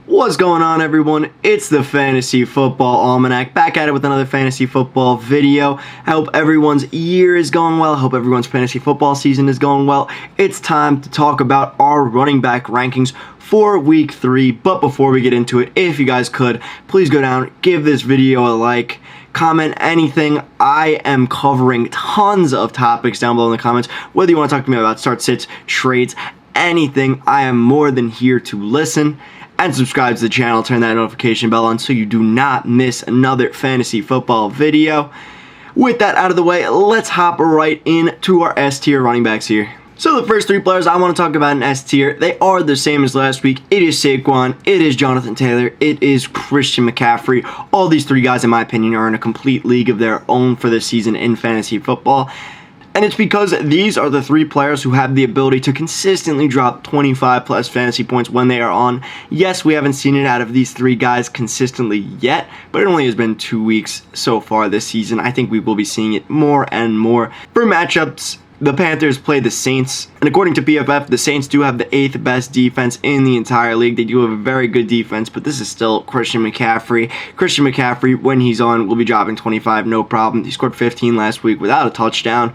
What's going on, everyone? It's the Fantasy Football Almanac, back at it with another fantasy football video. I hope everyone's year is going well. I hope everyone's fantasy football season is going well. It's time to talk about our running back rankings for week 3. But before we get into it, if you guys could, please go down, give this video a like, comment anything. I am covering tons of topics down below in the comments. Whether you want to talk to me about start sits, trades, anything, I am more than here to listen. And subscribe to the channel, turn that notification bell on so you do not miss another fantasy football video. With that out of the way, let's hop right into our S tier running backs here. So the first 3 players I want to talk about in S tier, they are the same as last week. It is Saquon, it is Jonathan Taylor, it is Christian McCaffrey. All these 3 guys, in my opinion, are in a complete league of their own for this season in fantasy football. And it's because these are the 3 players who have the ability to consistently drop 25 plus fantasy points when they are on. Yes, we haven't seen it out of these 3 guys consistently yet, but it only has been 2 weeks so far this season. I think we will be seeing it more and more. For matchups, the Panthers play the Saints, and according to PFF, the Saints do have the 8th best defense in the entire league. They do have a very good defense, but this is still Christian McCaffrey. Christian McCaffrey, when he's on, will be dropping 25, no problem. He scored 15 last week without a touchdown.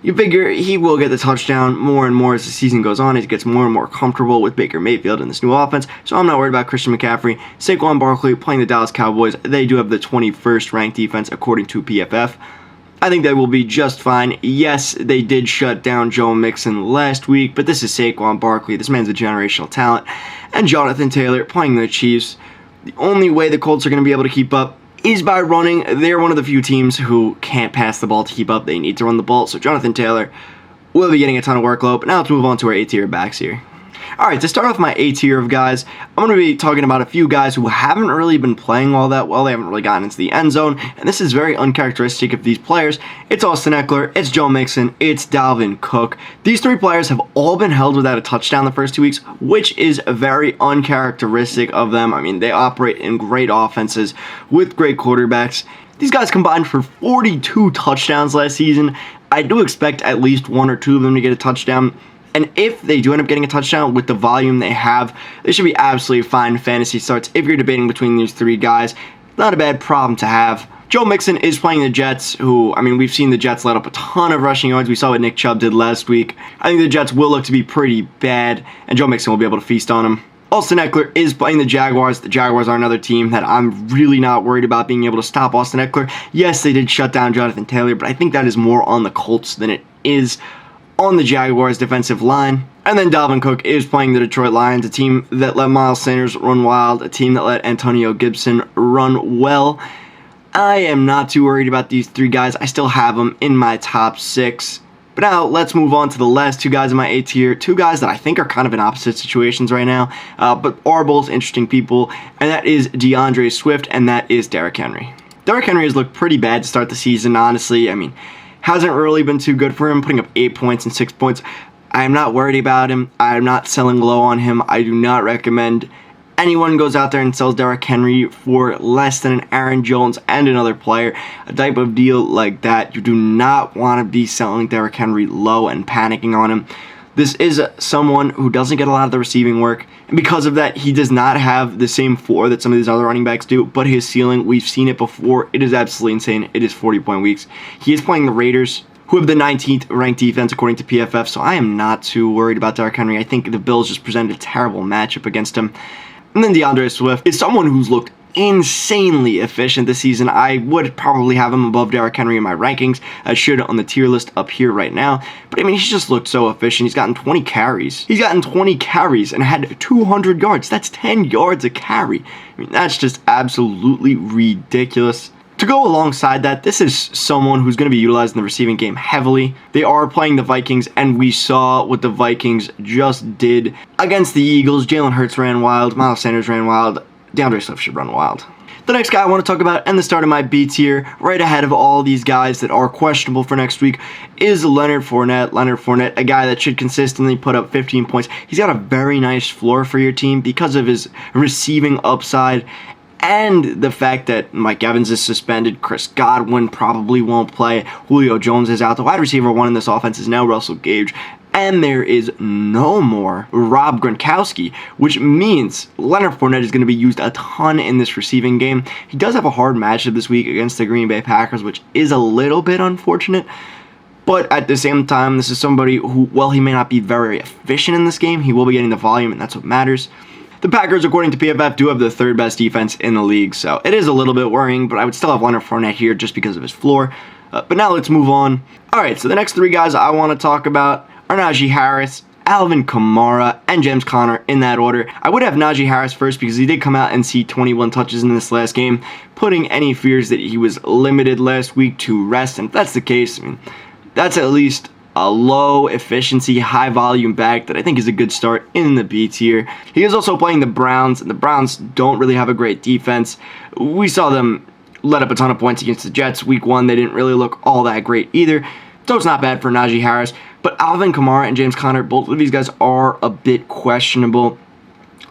You figure he will get the touchdown more and more as the season goes on. He gets more and more comfortable with Baker Mayfield in this new offense, so I'm not worried about Christian McCaffrey. Saquon Barkley playing the Dallas Cowboys. They do have the 21st ranked defense according to PFF. I think they will be just fine. Yes, they did shut down Joe Mixon last week, but this is Saquon Barkley. This man's a generational talent. And Jonathan Taylor playing the Chiefs. The only way the Colts are going to be able to keep up is by running. They're one of the few teams who can't pass the ball to keep up. They need to run the ball. So Jonathan Taylor will be getting a ton of workload. But now let's move on to our A tier backs here. Alright, to start off my A tier of guys, I'm going to be talking about a few guys who haven't really been playing all that well. They haven't really gotten into the end zone, and this is very uncharacteristic of these players. It's Austin Ekeler, it's Joe Mixon, it's Dalvin Cook. These 3 players have all been held without a touchdown the first 2 weeks, which is very uncharacteristic of them. I mean, they operate in great offenses with great quarterbacks. These guys combined for 42 touchdowns last season. I do expect at least 1 or 2 of them to get a touchdown. And if they do end up getting a touchdown with the volume they have, they should be absolutely fine fantasy starts. If you're debating between these 3 guys, not a bad problem to have. Joe Mixon is playing the Jets, who, I mean, we've seen the Jets let up a ton of rushing yards. We saw what Nick Chubb did last week. I think the Jets will look to be pretty bad, and Joe Mixon will be able to feast on them. Austin Ekeler is playing the Jaguars. The Jaguars are another team that I'm really not worried about being able to stop Austin Ekeler. Yes, they did shut down Jonathan Taylor, but I think that is more on the Colts than it is on the Jaguars' defensive line. And then Dalvin Cook is playing the Detroit Lions, a team that let Miles Sanders run wild, a team that let Antonio Gibson run well. I am not too worried about these 3 guys. I still have them in my top 6. But now let's move on to the last 2 guys in my A tier. 2 guys that I think are kind of in opposite situations right now, but are both interesting people. And that is DeAndre Swift and that is Derrick Henry. Derrick Henry has looked pretty bad to start the season, honestly. I mean, hasn't really been too good for him, putting up 8 points and 6 points. I am not worried about him. I am not selling low on him. I do not recommend anyone goes out there and sells Derrick Henry for less than an Aaron Jones and another player. A type of deal like that, you do not want to be selling Derrick Henry low and panicking on him. This is someone who doesn't get a lot of the receiving work, and because of that, he does not have the same floor that some of these other running backs do, but his ceiling, we've seen it before, it is absolutely insane. It is 40-point weeks. He is playing the Raiders, who have the 19th ranked defense according to PFF, so I am not too worried about Derrick Henry. I think the Bills just presented a terrible matchup against him. And then DeAndre Swift is someone who's looked insanely efficient this season. I would probably have him above Derrick Henry in my rankings. I should on the tier list up here right now. But I mean, he's just looked so efficient. He's gotten 20 carries. He's gotten 20 carries and had 200 yards. That's 10 yards a carry. I mean, that's just absolutely ridiculous. To go alongside that, this is someone who's going to be utilized in the receiving game heavily. They are playing the Vikings, and we saw what the Vikings just did against the Eagles. Jalen Hurts ran wild. Miles Sanders ran wild. DeAndre Swift should run wild. The next guy I want to talk about, and the start of my B tier, right ahead of all these guys that are questionable for next week, is Leonard Fournette. Leonard Fournette, a guy that should consistently put up 15 points. He's got a very nice floor for your team because of his receiving upside. and the fact that Mike Evans is suspended, Chris Godwin probably won't play, Julio Jones is out. The wide receiver one in this offense is now Russell Gage, and there is no more Rob Gronkowski, which means Leonard Fournette is going to be used a ton in this receiving game. He does have a hard matchup this week against the Green Bay Packers, which is a little bit unfortunate. But at the same time, this is somebody who, while he may not be very efficient in this game, he will be getting the volume, and that's what matters. The Packers, according to PFF, do have the third best defense in the league, so it is a little bit worrying, but I would still have Leonard Fournette here just because of his floor. But now let's move on. Alright, so the next three guys I want to talk about are Najee Harris, Alvin Kamara, and James Conner in that order. I would have Najee Harris first because he did come out and see 21 touches in this last game, putting any fears that he was limited last week to rest. And if that's the case, I mean, that's at least a low efficiency, high volume back that I think is a good start in the B tier. He is also playing the Browns, and the Browns don't really have a great defense. We saw them let up a ton of points against the Jets week 1. They didn't really look all that great either. So it's not bad for Najee Harris. But Alvin Kamara and James Conner, both of these guys are a bit questionable.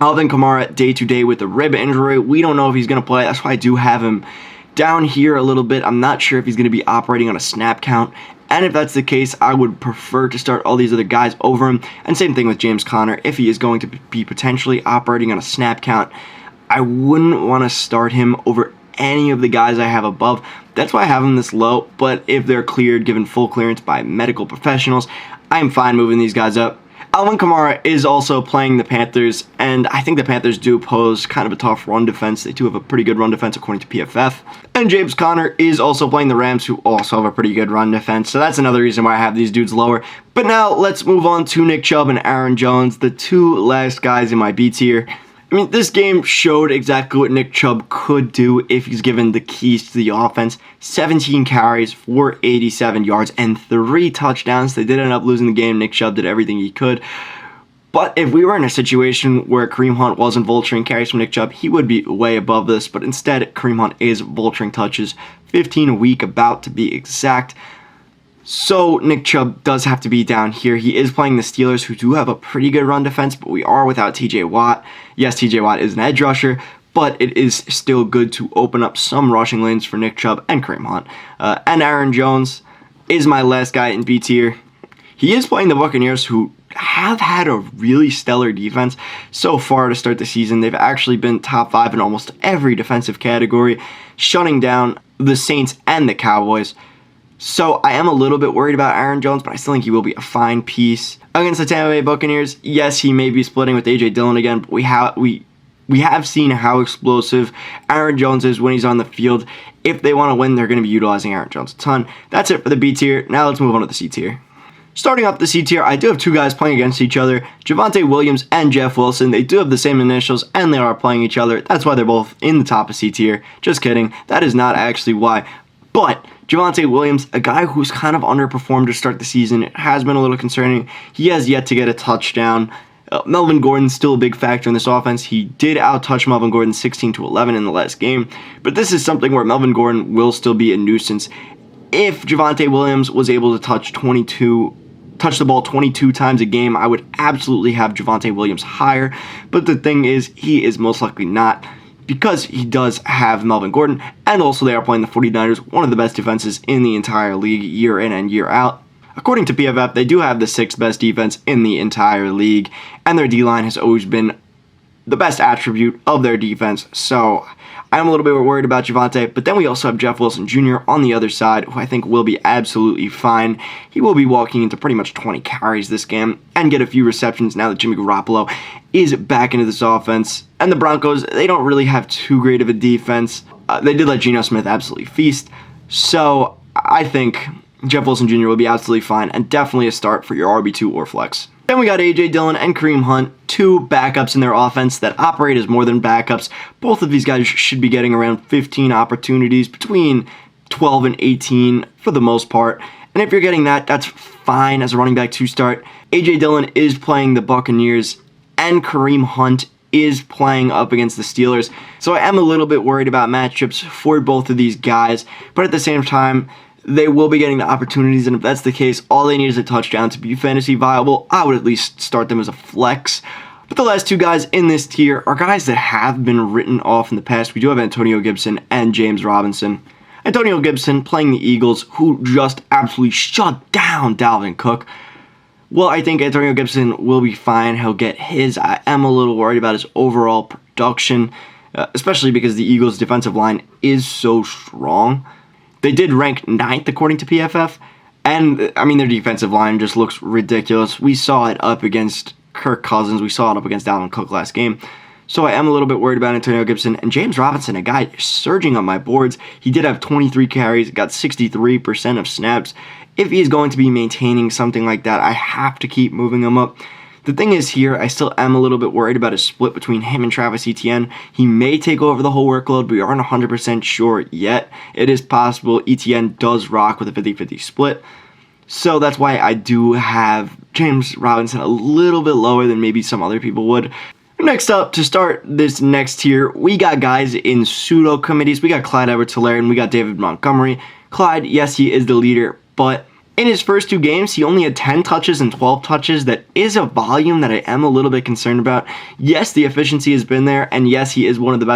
Alvin Kamara, day-to-day with a rib injury. We don't know if he's going to play. That's why I do have him down here a little bit. I'm not sure if he's going to be operating on a snap count. And if that's the case, I would prefer to start all these other guys over him. And same thing with James Conner. If he is going to be potentially operating on a snap count, I wouldn't want to start him over any of the guys I have above. That's why I have them this low, but if they're cleared, given full clearance by medical professionals, I'm fine moving these guys up. Alvin Kamara is also playing the Panthers, and I think the Panthers do pose kind of a tough run defense. They do have a pretty good run defense according to PFF. And James Conner is also playing the Rams, who also have a pretty good run defense, so that's another reason why I have these dudes lower. But now let's move on to Nick Chubb and Aaron Jones, the two last guys in my B tier. I mean, this game showed exactly what Nick Chubb could do if he's given the keys to the offense. 17 carries, 487 yards, and 3 touchdowns. They did end up losing the game. Nick Chubb did everything he could. But if we were in a situation where Kareem Hunt wasn't vulturing carries from Nick Chubb, he would be way above this. But instead, Kareem Hunt is vulturing touches, 15 a week, about to be exact. So Nick Chubb does have to be down here. He is playing the Steelers, who do have a pretty good run defense, but we are without TJ Watt. Yes, TJ Watt is an edge rusher, but it is still good to open up some rushing lanes for Nick Chubb and Kareem Hunt. And Aaron Jones is my last guy in B tier. He is playing the Buccaneers, who have had a really stellar defense so far to start the season. They've actually been top 5 in almost every defensive category, shutting down the Saints and the Cowboys. So I am a little bit worried about Aaron Jones, but I still think he will be a fine piece against the Tampa Bay Buccaneers. Yes, he may be splitting with A.J. Dillon again, but we have seen how explosive Aaron Jones is when he's on the field. If they want to win, they're going to be utilizing Aaron Jones a ton. That's it for the B tier. Now let's move on to the C tier. Starting off the C tier, I do have two guys playing against each other, Javonte Williams and Jeff Wilson. They do have the same initials, and they are playing each other. That's why they're both in the top of C tier. Just kidding. That is not actually why. But Javonte Williams, a guy who's kind of underperformed to start the season, it has been a little concerning. He has yet to get a touchdown. Melvin Gordon's still a big factor in this offense. He did out-touch Melvin Gordon 16-11 in the last game, but this is something where Melvin Gordon will still be a nuisance. If Javonte Williams was able to touch the ball 22 times a game, I would absolutely have Javonte Williams higher, but the thing is, he is most likely not, because he does have Melvin Gordon, and also they are playing the 49ers, one of the best defenses in the entire league year in and year out. According to PFF, they do have the 6th best defense in the entire league, and their D-line has always been the best attribute of their defense, so I'm a little bit worried about Javonte, but then we also have Jeff Wilson Jr. on the other side, who I think will be absolutely fine. He will be walking into pretty much 20 carries this game and get a few receptions now that Jimmy Garoppolo is back into this offense. And the Broncos, they don't really have too great of a defense. They did let Geno Smith absolutely feast, so I think Jeff Wilson Jr. will be absolutely fine and definitely a start for your RB2 or flex. Then we got A.J. Dillon and Kareem Hunt, two backups in their offense that operate as more than backups. Both of these guys should be getting around 15 opportunities, between 12 and 18 for the most part. And if you're getting that, that's fine as a running back to start. A.J. Dillon is playing the Buccaneers, and Kareem Hunt is playing up against the Steelers. So I am a little bit worried about matchups for both of these guys, but at the same time, they will be getting the opportunities, and if that's the case, all they need is a touchdown to be fantasy viable. I would at least start them as a flex. But the last two guys in this tier are guys that have been written off in the past. We do have Antonio Gibson and James Robinson. Antonio Gibson playing the Eagles, who just absolutely shut down Dalvin Cook. Well, I think Antonio Gibson will be fine. He'll get his. I am a little worried about his overall production, especially because the Eagles' defensive line is so strong. They did rank 9th according to PFF, and I mean their defensive line just looks ridiculous. We saw it up against Kirk Cousins. We saw it up against Dalvin Cook last game. So I am a little bit worried about Antonio Gibson. And James Robinson, a guy surging on my boards. He did have 23 carries, got 63% of snaps. If he is going to be maintaining something like that, I have to keep moving him up. The thing is here, I still am a little bit worried about a split between him and Travis Etienne. He may take over the whole workload, but we aren't 100% sure yet. It is possible Etienne does rock with a 50-50 split. So that's why I do have James Robinson a little bit lower than maybe some other people would. Next up, to start this next tier, we got guys in pseudo committees. We got Clyde Edwards-Helaire and we got David Montgomery. Clyde, yes, he is the leader, but in his first two games, he only had 10 touches and 12 touches. That is a volume that I am a little bit concerned about. Yes, the efficiency has been there, and yes, he is one of the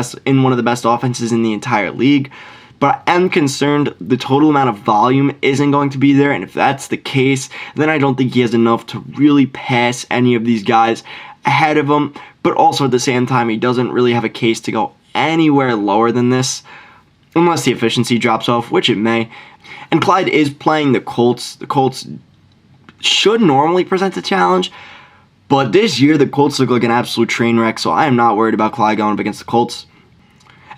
best offenses in the entire league. But I am concerned the total amount of volume isn't going to be there, and if that's the case, then I don't think he has enough to really pass any of these guys ahead of him. But also at the same time, he doesn't really have a case to go anywhere lower than this, unless the efficiency drops off, which it may. And Clyde is playing the Colts. The Colts should normally present a challenge, but this year the Colts look like an absolute train wreck, so I am not worried about Clyde going up against the Colts.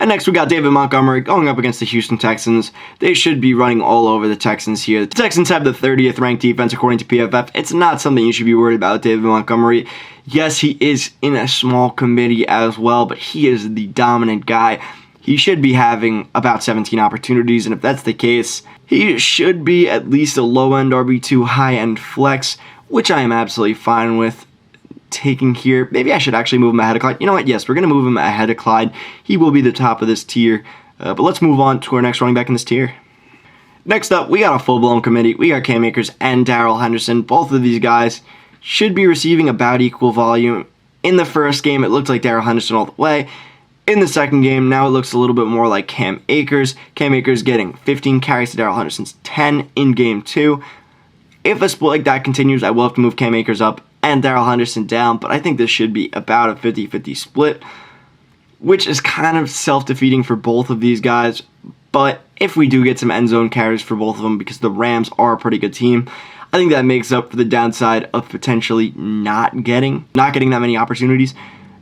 And next we got David Montgomery going up against the Houston Texans. They should be running all over the Texans here. The Texans have the 30th ranked defense according to PFF. It's not something you should be worried about, David Montgomery. Yes, he is in a small committee as well, but he is the dominant guy. He should be having about 17 opportunities, and if that's the case, he should be at least a low-end RB2, high-end flex, which I am absolutely fine with taking here. Maybe I should actually move him ahead of Clyde. You know what? Yes, we're going to move him ahead of Clyde. He will be the top of this tier. But let's move on to our next running back in this tier. Next up, we got a full-blown committee. We got Cam Akers and Darrel Henderson. Both of these guys should be receiving about equal volume. In the first game, it looked like Darrel Henderson all the way. In the second game, now it looks a little bit more like Cam Akers. Cam Akers getting 15 carries to Darrel Henderson's 10 in game 2. If a split like that continues, I will have to move Cam Akers up and Darrel Henderson down, but I think this should be about a 50-50 split, which is kind of self-defeating for both of these guys. But if we do get some end zone carries for both of them, because the Rams are a pretty good team, I think that makes up for the downside of potentially not getting that many opportunities.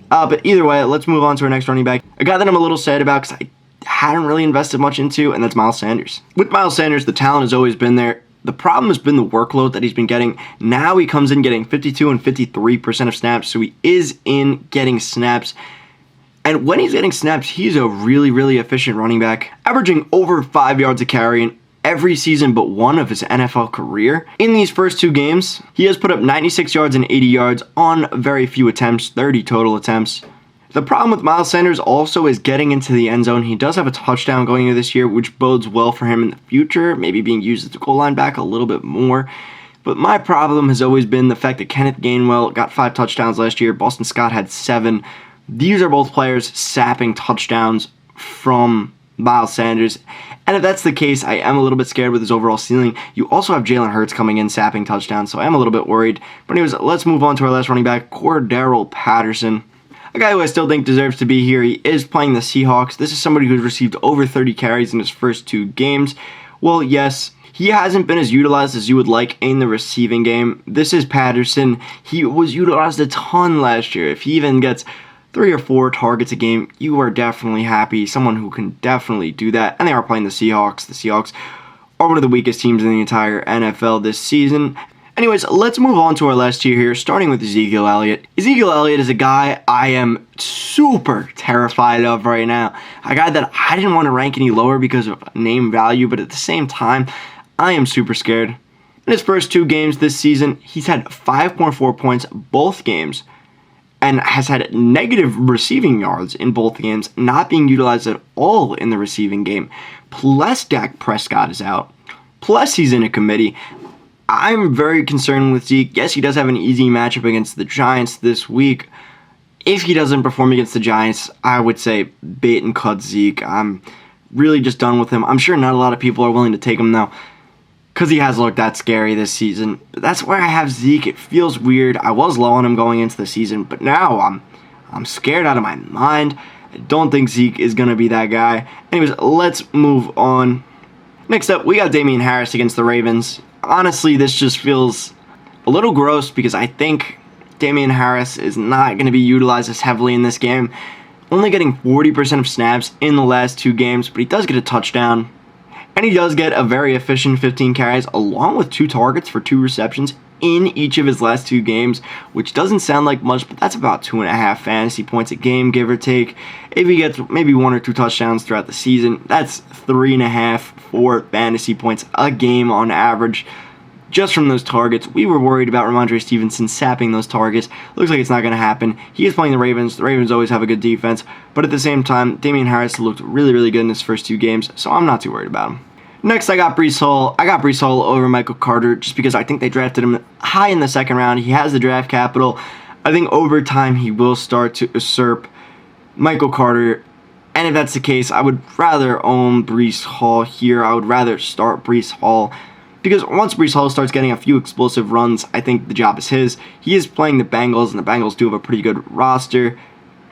But either way, let's move on to our next running back. A guy that I'm a little sad about because I hadn't really invested much into, and that's Miles Sanders. With Miles Sanders, the talent has always been there. The problem has been the workload that he's been getting. Now he comes in getting 52 and 53% of snaps, so he is in getting snaps. And when he's getting snaps, he's a really, really efficient running back, averaging over 5 yards a carry in every season but one of his NFL career. In these first two games, he has put up 96 yards and 80 yards on very few attempts, 30 total attempts. The problem with Miles Sanders also is getting into the end zone. He does have a touchdown going into this year, which bodes well for him in the future, maybe being used as a goal line back a little bit more. But my problem has always been the fact that Kenneth Gainwell got 5 touchdowns last year. Boston Scott had 7. These are both players sapping touchdowns from Miles Sanders. And if that's the case, I am a little bit scared with his overall ceiling. You also have Jalen Hurts coming in sapping touchdowns, so I am a little bit worried. But anyways, let's move on to our last running back, Cordarrelle Patterson. A guy who I still think deserves to be here. He is playing the Seahawks. This is somebody who's received over 30 carries in his first 2 games. Well, yes, he hasn't been as utilized as you would like in the receiving game. This is Patterson. He was utilized a ton last year. If he even gets 3 or 4 targets a game, you are definitely happy. Someone who can definitely do that. And they are playing the Seahawks. The Seahawks are one of the weakest teams in the entire NFL this season. Anyways, let's move on to our last tier here, starting with Ezekiel Elliott. Ezekiel Elliott is a guy I am super terrified of right now. A guy that I didn't want to rank any lower because of name value, but at the same time, I am super scared. In his first 2 games this season, he's had 5.4 points both games, and has had negative receiving yards in both games, not being utilized at all in the receiving game. Plus, Dak Prescott is out. Plus, he's in a committee. I'm very concerned with Zeke. Yes, he does have an easy matchup against the Giants this week, if he doesn't perform against the Giants, I would say bait and cut Zeke. I'm really just done with him. I'm sure not a lot of people are willing to take him now because he has looked that scary this season. But that's where I have Zeke. It feels weird. I was low on him going into the season, but now I'm scared out of my mind. I don't think Zeke is going to be that guy. Anyways, let's move on. Next up, we got Damien Harris against the Ravens. Honestly, this just feels a little gross because I think Damien Harris is not going to be utilized as heavily in this game. Only getting 40% of snaps in the last 2 games, but he does get a touchdown. And he does get a very efficient 15 carries along with 2 targets for 2 receptions in each of his last 2 games, which doesn't sound like much, but that's about 2.5 fantasy points a game, give or take. If he gets maybe 1 or 2 touchdowns throughout the season, that's 3.5, 4 fantasy points a game on average. Just from those targets. We were worried about Ramondre Stevenson sapping those targets. Looks like it's not going to happen. He is playing the Ravens. The Ravens always have a good defense. But at the same time, Damien Harris looked really, really good in his first 2 games, so I'm not too worried about him. Next, I got Breece Hall. I got Breece Hall over Michael Carter just because I think they drafted him high in the 2nd round. He has the draft capital. I think over time he will start to usurp Michael Carter. And if that's the case, I would rather own Breece Hall here. I would rather start Breece Hall. Because once Breece Hall starts getting a few explosive runs, I think the job is his. He is playing the Bengals, and the Bengals do have a pretty good roster.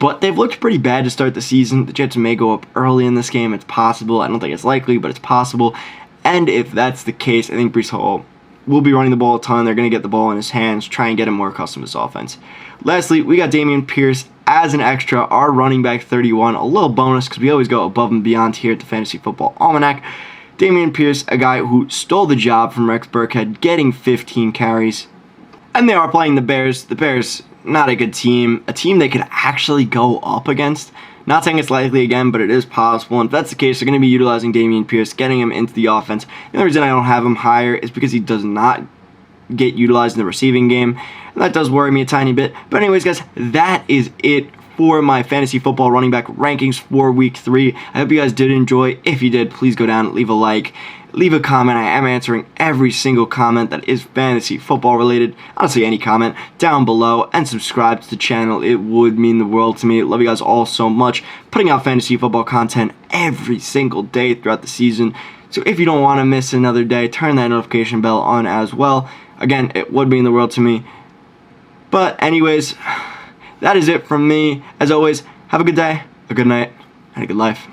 But they've looked pretty bad to start the season. The Jets may go up early in this game. It's possible. I don't think it's likely, but it's possible. And if that's the case, I think Breece Hall will be running the ball a ton. They're going to get the ball in his hands, try and get him more accustomed to this offense. Lastly, we got Dameon Pierce as an extra, our running back 31. A little bonus because we always go above and beyond here at the Fantasy Football Almanac. Dameon Pierce, a guy who stole the job from Rex Burkhead, getting 15 carries. And they are playing the Bears. The Bears, not a good team. A team they could actually go up against. Not saying it's likely again, but it is possible. And if that's the case, they're going to be utilizing Dameon Pierce, getting him into the offense. The only reason I don't have him higher is because he does not get utilized in the receiving game. And that does worry me a tiny bit. But anyways, guys, that is it for my fantasy football running back rankings for week 3. I hope you guys did enjoy. If you did, please go down, leave a like, leave a comment. I am answering every single comment that is fantasy football related. Honestly, any comment down below, and subscribe to the channel. It would mean the world to me. Love you guys all so much. Putting out fantasy football content every single day throughout the season. So if you don't want to miss another day, turn that notification bell on as well. Again, it would mean the world to me. But anyways, that is it from me. As always, have a good day, a good night, and a good life.